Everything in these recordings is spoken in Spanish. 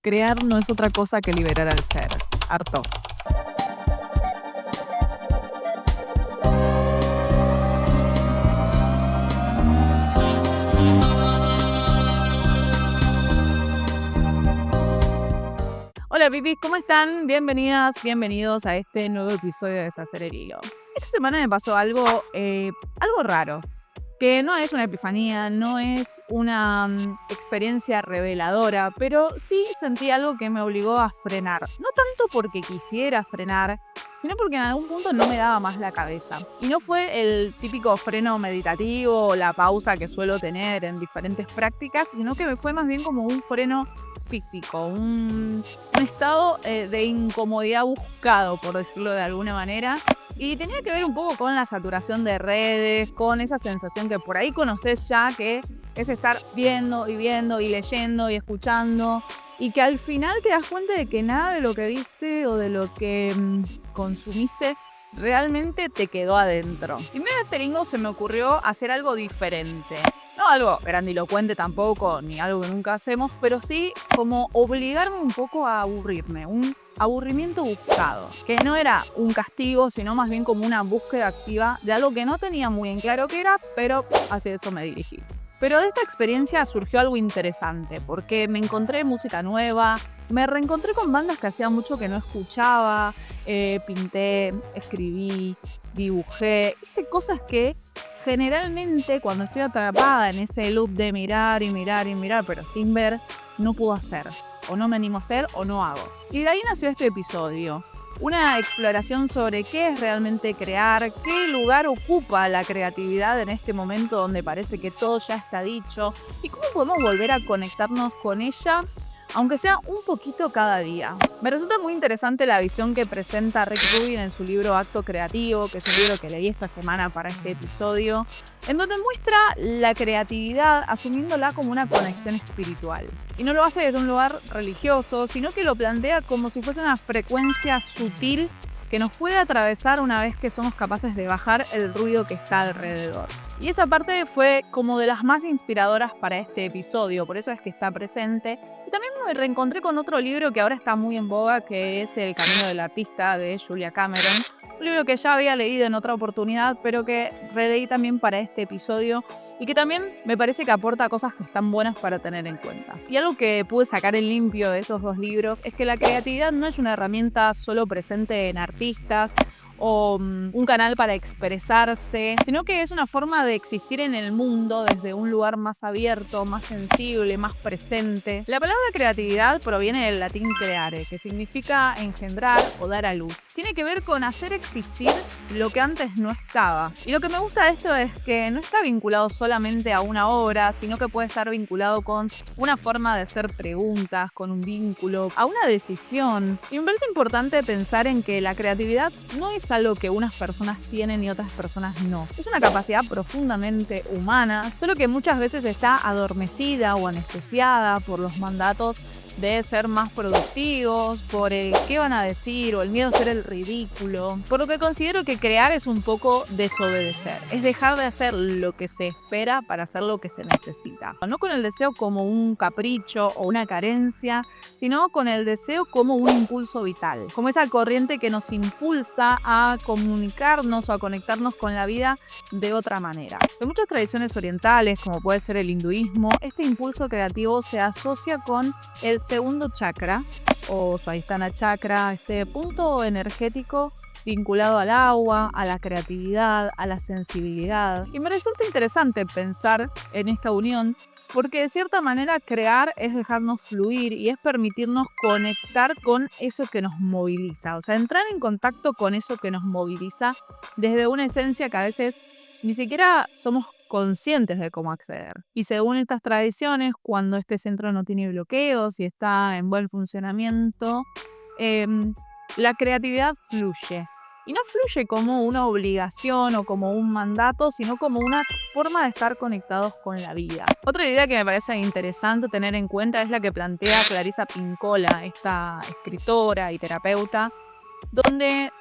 Crear no es otra cosa que liberar al ser. Harto. Hola pipis, ¿cómo están? Bienvenidas, bienvenidos a este nuevo episodio de Deshacer el Hilo. Esta semana me pasó algo raro, que no es una epifanía, no es una experiencia reveladora, pero sí sentí algo que me obligó a frenar. No tanto porque quisiera frenar, sino porque en algún punto no me daba más la cabeza. Y no fue el típico freno meditativo o la pausa que suelo tener en diferentes prácticas, sino que me fue más bien como un freno físico, un estado de incomodidad buscado, por decirlo de alguna manera. Y tenía que ver un poco con la saturación de redes, con esa sensación que por ahí conoces ya, que es estar viendo y leyendo y escuchando, y que al final te das cuenta de que nada de lo que viste o de lo que consumiste realmente te quedó adentro. Y en vez de este lingo se me ocurrió hacer algo diferente. No algo grandilocuente tampoco, ni algo que nunca hacemos, pero sí como obligarme un poco a aburrirme, un aburrimiento buscado, que no era un castigo, sino más bien como una búsqueda activa de algo que no tenía muy en claro qué era, pero hacia eso me dirigí. Pero de esta experiencia surgió algo interesante, porque me encontré música nueva, me reencontré con bandas que hacía mucho que no escuchaba, pinté, escribí, dibujé, hice cosas que generalmente cuando estoy atrapada en ese loop de mirar y mirar y mirar, pero sin ver, no puedo hacer, o no me animo a hacer, o no hago. Y de ahí nació este episodio. Una exploración sobre qué es realmente crear, qué lugar ocupa la creatividad en este momento donde parece que todo ya está dicho, y cómo podemos volver a conectarnos con ella, aunque sea un poquito cada día. Me resulta muy interesante la visión que presenta Rick Rubin en su libro Acto Creativo, que es un libro que leí esta semana para este episodio, en donde muestra la creatividad asumiéndola como una conexión espiritual. Y no lo hace desde un lugar religioso, sino que lo plantea como si fuese una frecuencia sutil que nos puede atravesar una vez que somos capaces de bajar el ruido que está alrededor. Y esa parte fue como de las más inspiradoras para este episodio, por eso es que está presente. Y también me reencontré con otro libro que ahora está muy en boga, que es El Camino del Artista, de Julia Cameron. Un libro que ya había leído en otra oportunidad, pero que releí también para este episodio y que también me parece que aporta cosas que están buenas para tener en cuenta. Y algo que pude sacar en limpio de estos dos libros es que la creatividad no es una herramienta solo presente en artistas o un canal para expresarse, sino que es una forma de existir en el mundo desde un lugar más abierto, más sensible, más presente. La palabra creatividad proviene del latín creare, que significa engendrar o dar a luz. Tiene que ver con hacer existir lo que antes no estaba. Y lo que me gusta de esto es que no está vinculado solamente a una obra, sino que puede estar vinculado con una forma de hacer preguntas, con un vínculo, a una decisión. Y me parece importante pensar en que la creatividad no es algo que unas personas tienen y otras personas no. Es una capacidad profundamente humana, solo que muchas veces está adormecida o anestesiada por los mandatos de ser más productivos, por el qué van a decir o el miedo a ser el ridículo. Por lo que considero que crear es un poco desobedecer, es dejar de hacer lo que se espera para hacer lo que se necesita. No con el deseo como un capricho o una carencia, sino con el deseo como un impulso vital, como esa corriente que nos impulsa a comunicarnos o a conectarnos con la vida de otra manera. En muchas tradiciones orientales, como puede ser el hinduismo, este impulso creativo se asocia con el segundo chakra o Swadhisthana chakra, este punto energético vinculado al agua, a la creatividad, a la sensibilidad. Y me resulta interesante pensar en esta unión porque de cierta manera crear es dejarnos fluir y es permitirnos conectar con eso que nos moviliza. O sea, entrar en contacto con eso que nos moviliza desde una esencia que a veces ni siquiera somos conscientes de cómo acceder. Y según estas tradiciones, cuando este centro no tiene bloqueos y está en buen funcionamiento, la creatividad fluye. Y no fluye como una obligación o como un mandato, sino como una forma de estar conectados con la vida. Otra idea que me parece interesante tener en cuenta es la que plantea Clarissa Pinkola, esta escritora y terapeuta, donde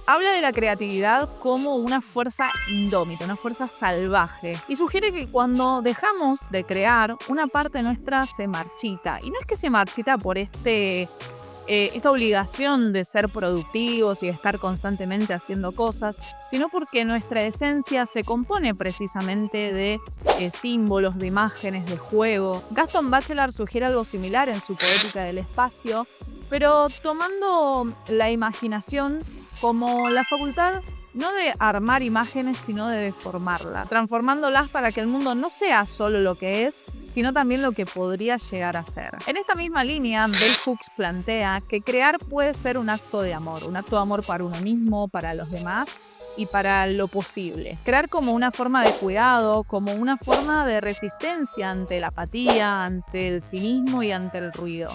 habla de la creatividad como una fuerza indómita, una fuerza salvaje. Y sugiere que cuando dejamos de crear, una parte nuestra se marchita. Y no es que se marchita por esta obligación de ser productivos y de estar constantemente haciendo cosas, sino porque nuestra esencia se compone precisamente de símbolos, de imágenes, de juego. Gaston Bachelard sugiere algo similar en su Poética del Espacio, pero tomando la imaginación como la facultad no de armar imágenes, sino de deformarlas, transformándolas para que el mundo no sea solo lo que es, sino también lo que podría llegar a ser. En esta misma línea, Bell Hooks plantea que crear puede ser un acto de amor para uno mismo, para los demás y para lo posible. Crear como una forma de cuidado, como una forma de resistencia ante la apatía, ante el cinismo y ante el ruido.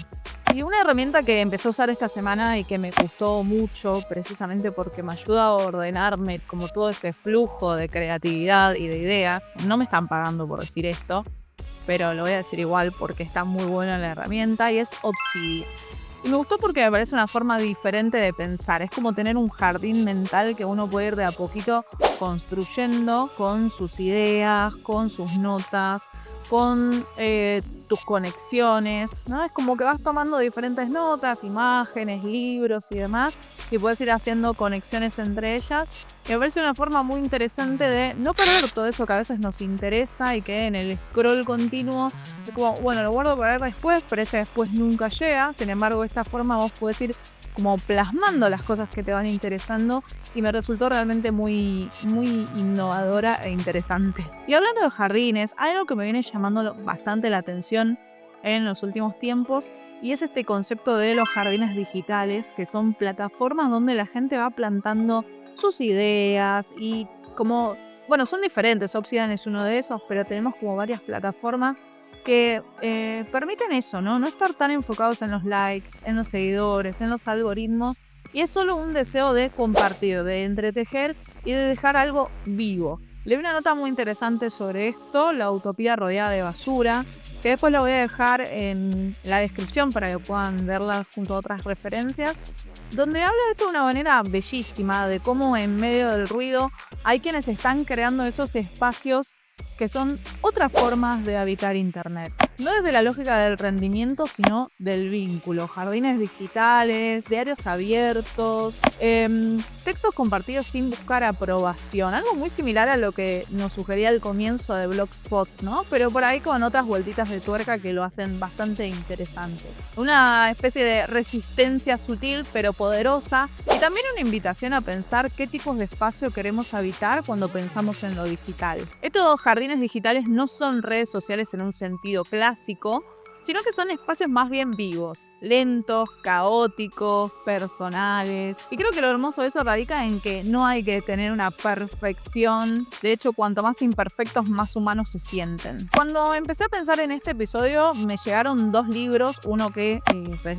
Y una herramienta que empecé a usar esta semana y que me gustó mucho precisamente porque me ayuda a ordenarme como todo ese flujo de creatividad y de ideas. No me están pagando por decir esto, pero lo voy a decir igual porque está muy buena la herramienta y es Obsidian. Y me gustó porque me parece una forma diferente de pensar. Es como tener un jardín mental que uno puede ir de a poquito construyendo con sus ideas, con sus notas, con tus conexiones, ¿no? Es como que vas tomando diferentes notas, imágenes, libros y demás, y puedes ir haciendo conexiones entre ellas. Y me parece una forma muy interesante de no perder todo eso que a veces nos interesa y que en el scroll continuo es como, bueno, lo guardo para ver después, pero ese después nunca llega. Sin embargo, de esta forma vos podés ir como plasmando las cosas que te van interesando y me resultó realmente muy innovadora e interesante. Y hablando de jardines, hay algo que me viene llamando bastante la atención en los últimos tiempos y es este concepto de los jardines digitales, que son plataformas donde la gente va plantando sus ideas y como, bueno, son diferentes, Obsidian es uno de esos, pero tenemos como varias plataformas que permiten eso, ¿no? No estar tan enfocados en los likes, en los seguidores, en los algoritmos. Y es solo un deseo de compartir, de entretejer y de dejar algo vivo. Leí una nota muy interesante sobre esto, la utopía rodeada de basura, que después la voy a dejar en la descripción para que puedan verla junto a otras referencias, donde habla de esto de una manera bellísima, de cómo en medio del ruido hay quienes están creando esos espacios que son otras formas de habitar Internet. No desde la lógica del rendimiento, sino del vínculo. Jardines digitales, diarios abiertos, textos compartidos sin buscar aprobación. Algo muy similar a lo que nos sugería al comienzo de Blogspot, ¿no? Pero por ahí con otras vueltitas de tuerca que lo hacen bastante interesantes. Una especie de resistencia sutil pero poderosa y también una invitación a pensar qué tipos de espacio queremos habitar cuando pensamos en lo digital. Estos jardines digitales no son redes sociales en un sentido clásico, sino que son espacios más bien vivos, lentos, caóticos, personales. Y creo que lo hermoso de eso radica en que no hay que tener una perfección. De hecho, cuanto más imperfectos, más humanos se sienten. Cuando empecé a pensar en este episodio, me llegaron dos libros. Uno que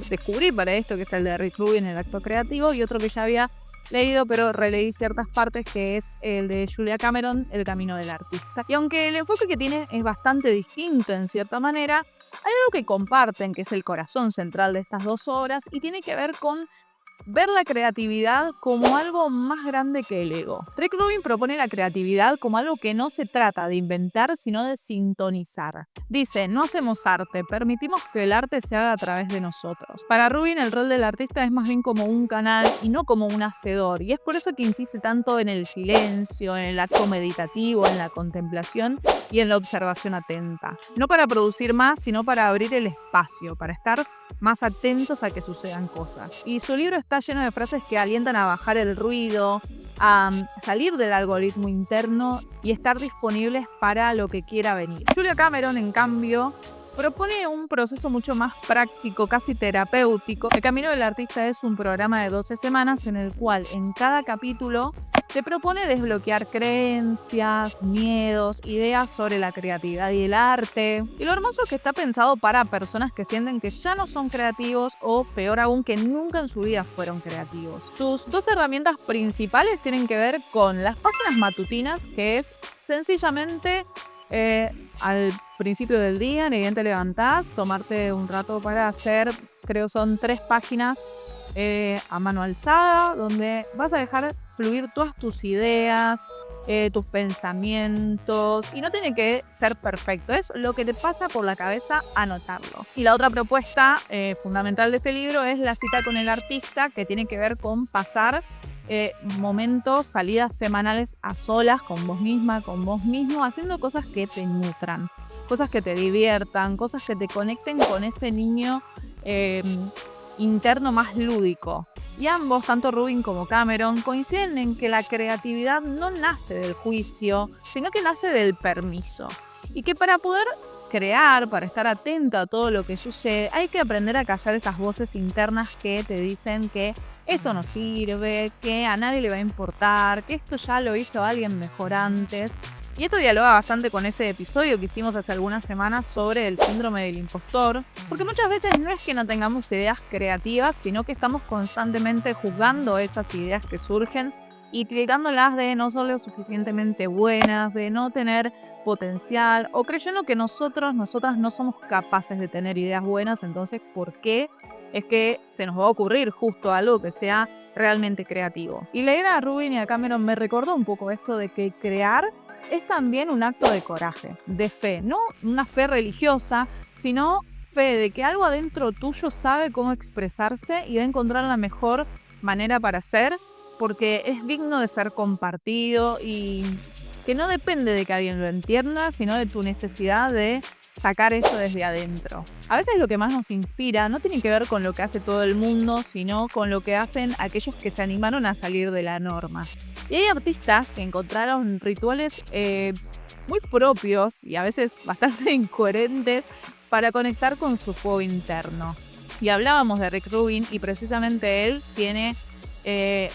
descubrí para esto, que es el de Rick Rubin, El acto creativo, y otro que ya había leído, pero releí ciertas partes, que es el de Julia Cameron, El camino del artista. Y aunque el enfoque que tiene es bastante distinto en cierta manera, hay algo que comparten, que es el corazón central de estas dos obras, y tiene que ver con ver la creatividad como algo más grande que el ego. Rick Rubin propone la creatividad como algo que no se trata de inventar, sino de sintonizar. Dice, no hacemos arte, permitimos que el arte se haga a través de nosotros. Para Rubin, el rol del artista es más bien como un canal y no como un hacedor, y es por eso que insiste tanto en el silencio, en el acto meditativo, en la contemplación y en la observación atenta. No para producir más, sino para abrir el espacio, para estar más atentos a que sucedan cosas. Y su libro está lleno de frases que alientan a bajar el ruido, a salir del algoritmo interno y estar disponibles para lo que quiera venir. Julia Cameron, en cambio, propone un proceso mucho más práctico, casi terapéutico. El camino del artista es un programa de 12 semanas en el cual en cada capítulo te propone desbloquear creencias, miedos, ideas sobre la creatividad y el arte. Y lo hermoso es que está pensado para personas que sienten que ya no son creativos o, peor aún, que nunca en su vida fueron creativos. Sus dos herramientas principales tienen que ver con las páginas matutinas, que es sencillamente al principio del día, ni bien te levantás, tomarte un rato para hacer, creo son 3 páginas a mano alzada, donde vas a dejar fluir todas tus ideas, tus pensamientos, y no tiene que ser perfecto, es lo que te pasa por la cabeza, anotarlo. Y la otra propuesta fundamental de este libro es la cita con el artista, que tiene que ver con pasar momentos, salidas semanales a solas con vos misma, con vos mismo, haciendo cosas que te nutran, cosas que te diviertan, cosas que te conecten con ese niño interno más lúdico. Y ambos, tanto Rubin como Cameron, coinciden en que la creatividad no nace del juicio, sino que nace del permiso. Y que para poder crear, para estar atenta a todo lo que sucede, hay que aprender a callar esas voces internas que te dicen que esto no sirve, que a nadie le va a importar, que esto ya lo hizo alguien mejor antes. Y esto dialoga bastante con ese episodio que hicimos hace algunas semanas sobre el síndrome del impostor, porque muchas veces no es que no tengamos ideas creativas, sino que estamos constantemente juzgando esas ideas que surgen y tildándolas de no ser lo suficientemente buenas, de no tener potencial, o creyendo que nosotras no somos capaces de tener ideas buenas. Entonces, ¿por qué es que se nos va a ocurrir justo algo que sea realmente creativo? Y leer a Rubin y a Cameron me recordó un poco esto de que crear es también un acto de coraje, de fe, no una fe religiosa, sino fe de que algo adentro tuyo sabe cómo expresarse y de encontrar la mejor manera para ser, porque es digno de ser compartido y que no depende de que alguien lo entienda, sino de tu necesidad de sacar eso desde adentro. A veces lo que más nos inspira no tiene que ver con lo que hace todo el mundo, sino con lo que hacen aquellos que se animaron a salir de la norma. Y hay artistas que encontraron rituales muy propios y a veces bastante incoherentes para conectar con su fuego interno. Y hablábamos de Rick Rubin y precisamente él tiene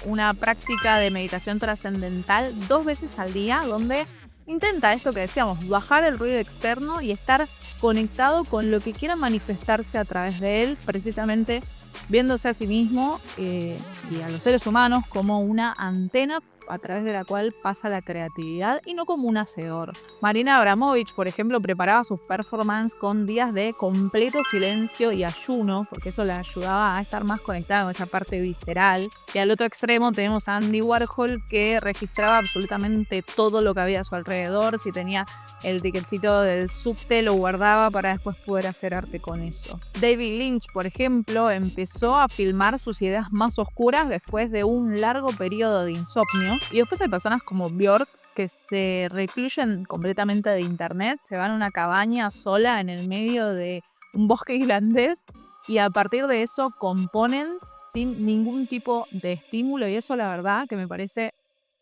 una práctica de meditación trascendental 2 veces al día, donde intenta esto que decíamos, bajar el ruido externo y estar conectado con lo que quiera manifestarse a través de él, precisamente viéndose a sí mismo y a los seres humanos como una antena a través de la cual pasa la creatividad y no como un hacedor. Marina Abramovich, por ejemplo, preparaba sus performances con días de completo silencio y ayuno, porque eso le ayudaba a estar más conectada con esa parte visceral. Y al otro extremo tenemos a Andy Warhol, que registraba absolutamente todo lo que había a su alrededor. Si tenía el ticketcito del subte, lo guardaba para después poder hacer arte con eso. David Lynch, por ejemplo, empezó a filmar sus ideas más oscuras después de un largo periodo de insomnio. Y después hay personas como Björk que se recluyen completamente de internet, se van a una cabaña sola en el medio de un bosque irlandés y a partir de eso componen sin ningún tipo de estímulo, y eso la verdad que me parece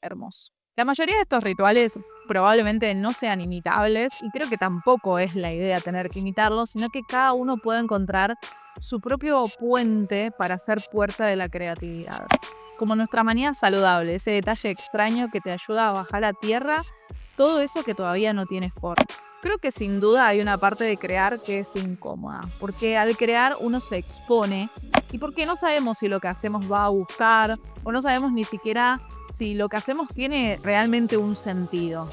hermoso. La mayoría de estos rituales probablemente no sean imitables y creo que tampoco es la idea tener que imitarlos, sino que cada uno puede encontrar su propio puente para ser puerta de la creatividad. Como nuestra manía saludable, ese detalle extraño que te ayuda a bajar a tierra todo eso que todavía no tiene forma. Creo que sin duda hay una parte de crear que es incómoda, porque al crear uno se expone y porque no sabemos si lo que hacemos va a gustar o no sabemos ni siquiera si lo que hacemos tiene realmente un sentido.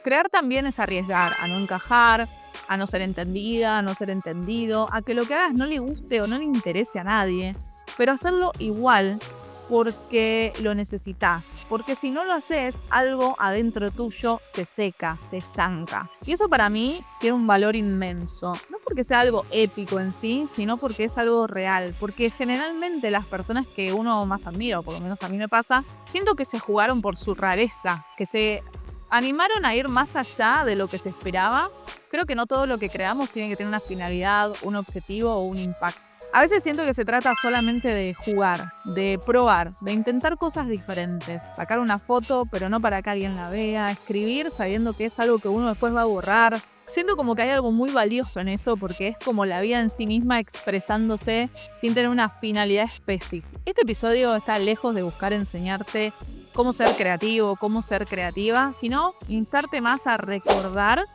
Crear también es arriesgar a no encajar, a no ser entendida, a no ser entendido, a que lo que hagas no le guste o no le interese a nadie, pero hacerlo igual porque lo necesitas, porque si no lo haces, algo adentro tuyo se seca, se estanca. Y eso para mí tiene un valor inmenso, no porque sea algo épico en sí, sino porque es algo real, porque generalmente las personas que uno más admira, o por lo menos a mí me pasa, siento que se jugaron por su rareza, que se animaron a ir más allá de lo que se esperaba. Creo que no todo lo que creamos tiene que tener una finalidad, un objetivo o un impacto. A veces siento que se trata solamente de jugar, de probar, de intentar cosas diferentes. Sacar una foto, pero no para que alguien la vea. Escribir sabiendo que es algo que uno después va a borrar. Siento como que hay algo muy valioso en eso porque es como la vida en sí misma expresándose sin tener una finalidad específica. Este episodio está lejos de buscar enseñarte cómo ser creativo, cómo ser creativa, sino instarte más a recordar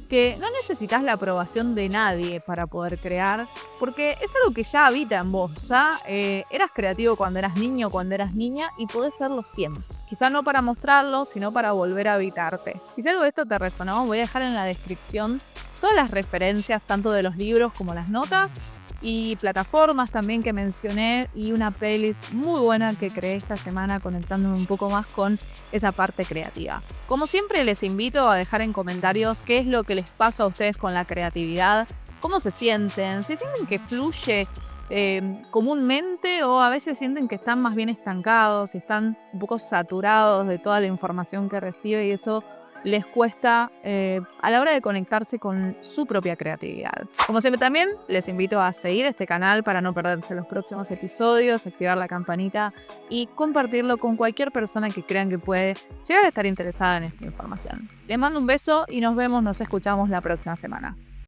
que no necesitas la aprobación de nadie para poder crear, porque es algo que ya habita en vos. Ya eras creativo cuando eras niño, cuando eras niña, y podés serlo siempre. Quizá no para mostrarlo, sino para volver a habitarte. Y si algo de esto te resonó, voy a dejar en la descripción todas las referencias, tanto de los libros como las notas, y plataformas también que mencioné y una playlist muy buena que creé esta semana conectándome un poco más con esa parte creativa. Como siempre les invito a dejar en comentarios qué es lo que les pasa a ustedes con la creatividad, cómo se sienten, si sienten que fluye comúnmente o a veces sienten que están más bien estancados, están un poco saturados de toda la información que recibe y eso les cuesta a la hora de conectarse con su propia creatividad. Como siempre también les invito a seguir este canal para no perderse los próximos episodios, activar la campanita y compartirlo con cualquier persona que crean que puede llegar a estar interesada en esta información. Les mando un beso y nos escuchamos la próxima semana.